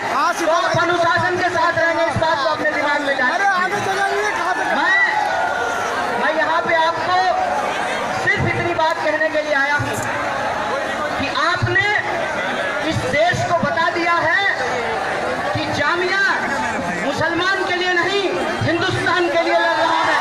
तो आप अनुशासन के साथ रहेंगे, इस बात को अपने दिमाग में डालें। मैं यहाँ पे आपको सिर्फ इतनी बात कहने के लिए आया हूँ कि आपने इस देश को बता दिया है कि जामिया मुसलमान के लिए नहीं, हिंदुस्तान के लिए लड़ रहा है।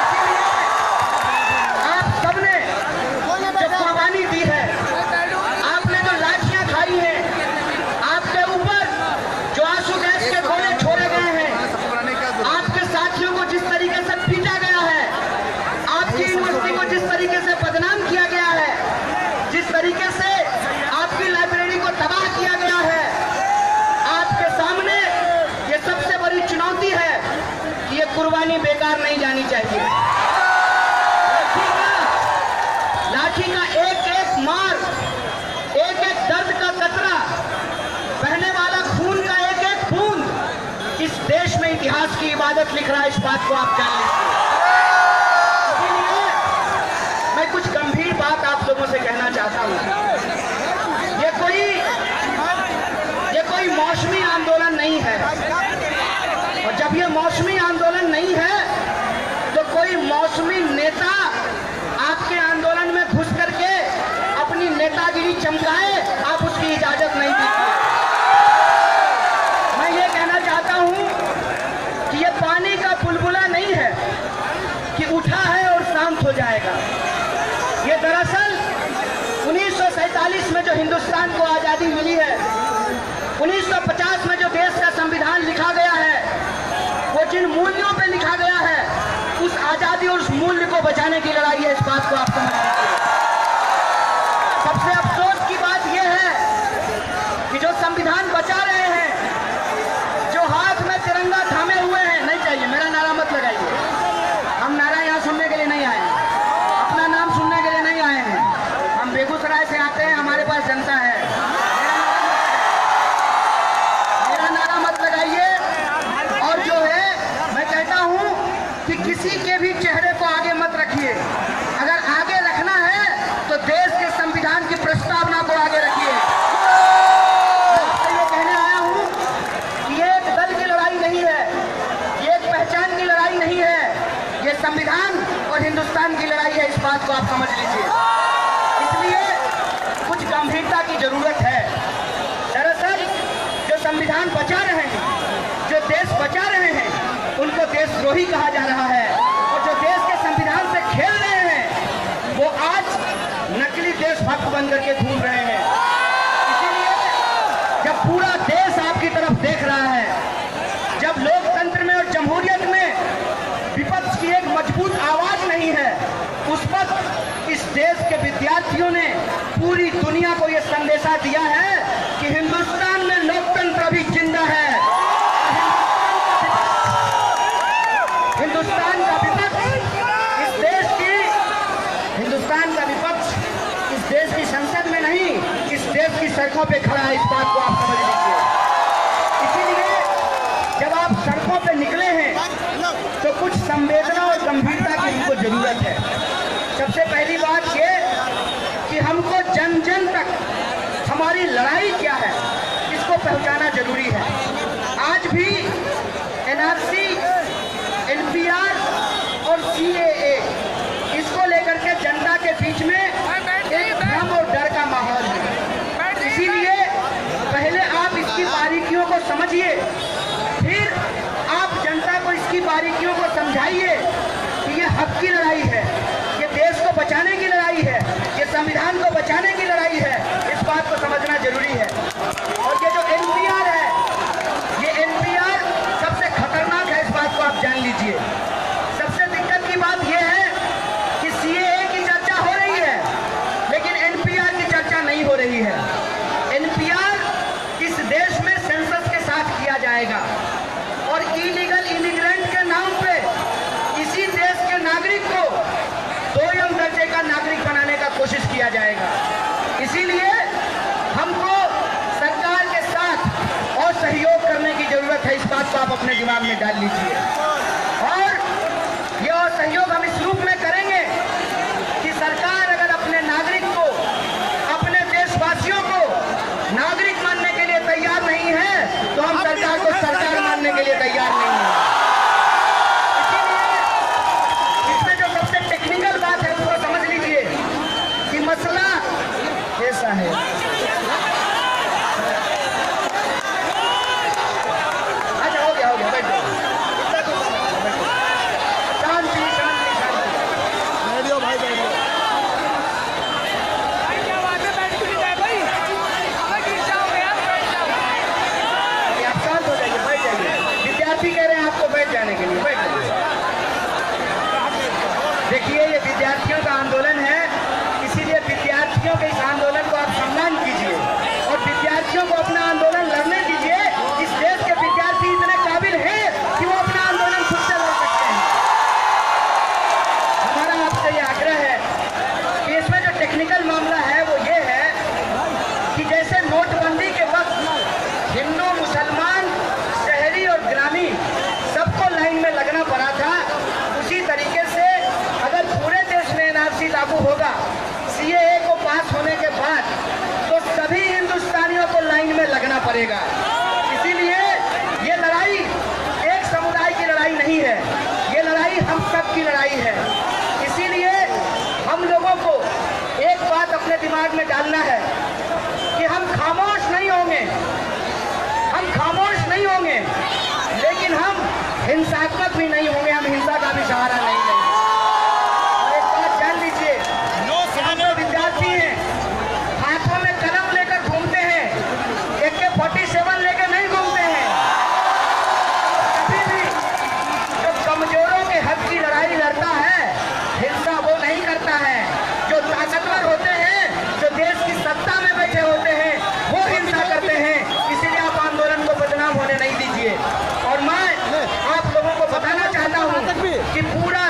इसीलिए आप सबने जो कुर्बानी दी है, आपने जो लाठियां खाई हैं, आपके ऊपर जो आंसू गैस के गोले छोड़े गए हैं, आपके साथियों को जिस तरीके से पीटा गया है, आपकी यूनिवर्सिटी को जिस तरीके से बदनाम किया गया है, जिस तरीके से आपकी लाइब्रेरी को तबाह किया गया है, आपके सामने ये सबसे बड़ी चुनौती है कि ये कुर्बानी बेकार नहीं जानी चाहिए। लाठी का एक एक मार, एक एक दर्द का कतरा, बहने वाला खून का एक एक बूंद इस देश में इतिहास की इबादत लिख रहा है, इस बात को आप जान लीजिए। इसलिए मैं कुछ गंभीर बात आप लोगों से कहना चाहता हूँ। ये कोई मौसमी आंदोलन नहीं है, और जब ये मौसमी आंदोलन नहीं है तो कोई मौसमी नेता आपके आंदोलन में घुस करके अपनी नेतागिरी चमकाए, आप उसकी इजाजत नहीं दीजिए। मैं ये कहना चाहता हूं कि ये पानी का बुलबुला नहीं है कि उठा है और शांत हो जाएगा। ये दरअसल 1947 में जो हिंदुस्तान को आजादी मिली है, 1950 में जो देश का संविधान लिखा गया है, वो जिन मूल्यों पे लिखा गया है, उस आजादी और उस मूल्य को बचाने की लड़ाई है, इस बात को आप समझ लीजिए। सबसे अफसोस की बात यह है कि जो संविधान बचा रहे हैं, जो हाथ में तिरंगा थामे हुए हैं, नहीं चाहिए, मेरा नारा मत लगाइए, हम नारा यहाँ सुनने के लिए नहीं आए हैं, अपना नाम सुनने के लिए नहीं आए हैं, हम बेगूसराय से आते हैं, हमारे पास जनता है। मेरा नारा मत लगाइए। और जो है, मैं कहता हूं कि किसी के भी चेहरे को आगे मत रखिए। अगर आगे रखना है तो देश के संविधान की प्रस्तावना को आगे रखिए। मैं ये कहने आया हूं कि ये एक दल की लड़ाई नहीं है, ये एक पहचान की लड़ाई नहीं है, ये संविधान और हिंदुस्तान की लड़ाई है, इस बात को आप समझ लीजिए। इसलिए कुछ गंभीरता की जरूरत है। दरअसल जो संविधान बचा रहे हैं, जो देश बचा रहे हैं, उनको देशद्रोही कहा जा रहा है, और जो देश के संविधान से खेल रहे हैं, वो आज नकली देशभक्त बन करके घूम रहे हैं। इसीलिए जब पूरा देश आपकी तरफ देख रहा है, जब लोकतंत्र में और जमहूरियत में विपक्ष की एक मजबूत आवाज नहीं है, उस वक्त इस देश के विद्यार्थियों ने पूरी दुनिया को यह संदेशा दिया है कि हिंदुस्तान में लोकतंत्र अभी जिंदा है। हिंदुस्तान का विपक्ष इस देश की, हिंदुस्तान का विपक्ष इस देश की संसद में नहीं, इस देश की सड़कों पे खड़ा है, इस बात को आप समझ लीजिए। इसीलिए जब आप सड़कों पे निकले हैं तो कुछ संवेदना और गंभीरता की हमको जरूरत है। सबसे पहली बात ये कि हमको जन जन तक हमारी लड़ाई क्या है, इसको पहुंचाना जरूरी है। आज भी एनआरसी, एनपीआर और सीएए, इसको लेकर के जनता के बीच में एक भ्रम और डर का माहौल है। इसीलिए पहले आप इसकी बारीकियों को समझिए, फिर आप जनता को इसकी बारीकियों को समझाइए कि ये हक की लड़ाई है, ये देश को बचाने की लड़ाई है, ये संविधान को बचाने की लड़ाई है, इस बात को समझना जरूरी है। और ये जो एनपीआर है, ये एनपीआर सबसे खतरनाक है, इस बात को आप जान लीजिए। सबसे दिक्कत की बात यह है कि सीएए की चर्चा हो रही है, लेकिन एनपीआर की चर्चा नहीं हो रही है। एनपीआर इस देश में सेंसस के साथ किया जाएगा, और इलीगल इमिग्रेंट के नाम पे इसी देश के नागरिक को 2 दर्जे का नागरिक बनाने का कोशिश किया जाएगा। इसीलिए हमको सरकार के साथ और सहयोग करने की जरूरत है, इस बात को आप अपने दिमाग में डाल लीजिए। और ये और सहयोग हम इस रूप में करेंगे कि सरकार अगर अपने नागरिक को, अपने देशवासियों को नागरिक मानने के लिए तैयार सरकार को सरकार मानने के लिए तैयार नहीं है। इसीलिए इसमें जो सबसे टेक्निकल बात है उसको समझ लीजिए कि मसला ऐसा है। अच्छा हो गया बैठ जाओ। शांति शांति शांति। बैठो भाई बैठो। आप शांत हो जाइए, बैठ जाइए। विद्यार्थी कह रहे हैं आपको बैठ जाने के लिए, बैठ जाइए। देखिए ये विद्यार्थियों का आंदोलन है, इसीलिए विद्यार्थियों के इस आंदोलन को आप सम्मान कीजिए और विद्यार्थियों को अपना आंदोलन लड़ने दीजिए। इस देश के विद्यार्थी इतने काबिल हैं कि वो अपना आंदोलन खुद से लड़ सकते हैं। हमारा आपसे ये आग्रह है कि इसमें जो टेक्निकल मामला है वो ये है कि जैसे नोटबंदी के वक्त हिंदू मुसलमान शहरी और ग्रामीण सबको लाइन में लगना पड़ा था, उसी तरीके से अगर पूरे देश में एनआरसी लागू होगा सीएए को पास होने के बाद तो सभी हिंदुस्तानियों को लाइन में लगना पड़ेगा। इसीलिए ये लड़ाई एक समुदाय की लड़ाई नहीं है, ये लड़ाई हम सब की लड़ाई है। इसीलिए हम लोगों को एक बात अपने दिमाग में डालना है कि हम खामोश नहीं होंगे, हम खामोश नहीं होंगे, लेकिन हम हिंसात्मक भी नहीं होंगे, हम हिंसा का भी सहारा नहीं लेंगे। और एक बात जान लीजिए, हम जो विद्यार्थी हैं हाथों में कलम लेकर घूमते हैं, AK-47 लेकर नहीं घूमते हैं। कभी भी जो कमजोरों के हक की लड़ाई लड़ता है हिंसा वो नहीं करता है। जो ताकतवर होते हैं, जो देश की सत्ता में बैठे होते हैं, वो हिंसा करते हैं। इसीलिए आप आंदोलन को बदनाम होने नहीं दीजिए। और मैं आप लोगों को बताना चाहता हूँ कि पूरा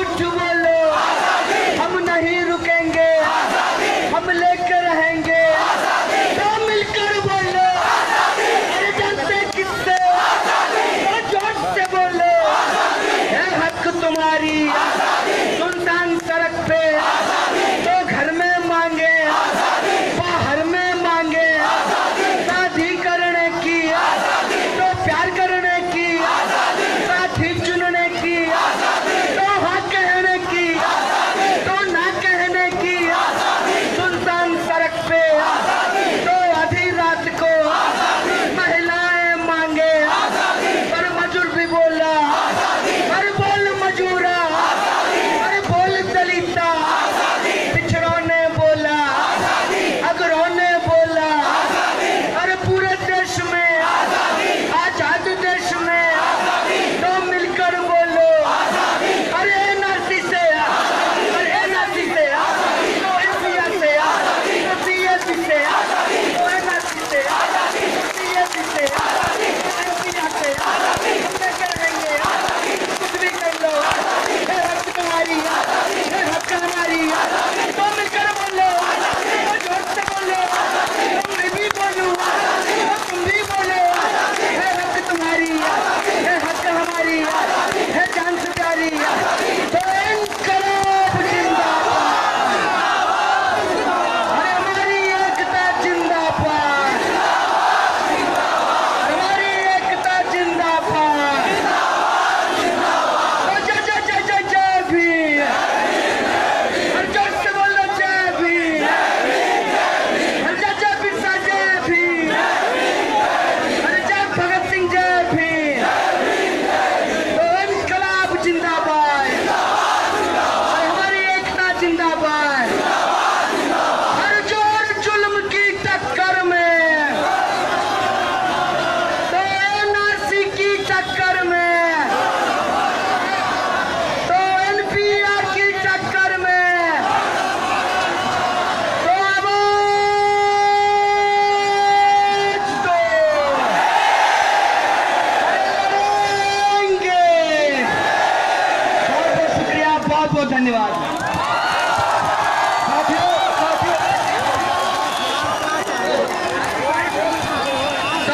झूठ बोलो, हम नहीं रुकेंगे, हम लेकर रहेंगे। तो मिलकर बोलो, अरे डरते किससे, अरे जोर से बोलो, है हक तुम्हारी सुनसान सड़क पे, तो घर में मांगे, बाहर में मांगे, शादी करने की, तो प्यार करने की, साथी चुनने की, तो हाँ कहने की, तो ना कहने की, सुनसान सड़क पे, तो आधी रात को महिलाएं मांगे, पर मजूर भी बोला, अरे बोल मजूरा, अरे बोल दलिता, पिछड़ों ने बोला, अगरों ने बोला, अरे पूरे देश में, आजाद देश में, तो मिलकर बोलो, अरे एनआरसी से, अरे एनआरसी से, तो एनपीआर से, तो सीएससी से, तो एनआरसी से, सीएससी से, एनपीआर से, हम लेकर रहेंगे, कुछ भी कर लो, है हक तुम्हारी, है हक हमारी, तो मिलकर बोलो, तो जोर से बोलो, तो मैं भी बोलूं, तो तुम भी बोलो, है हक तुम्हारी, है हक हमारी, है जान से प्यारी, तो इनकलाब जिंदाबाद, अरे हमारी एकता जिंदाबाद, हमारी एकता जिंदाबाद, तो जय जय जय जय जय भीम, हर जोर से बोलो जय भीम, हर जय जय बिरसा जय भीम, हर जय भगत सिंह जय भीम, तो इनकलाब जिंदाबाद, और हमारी एकता जिंदाबाद, हर जोर जुल्म की टक्कर में, तो एनआरसी की टक्कर में, तो एनपीआर की टक्कर में, तो आवाज दो, लड़ेंगे। बहुत बहुत शुक्रिया, बहुत बहुत धन्यवाद।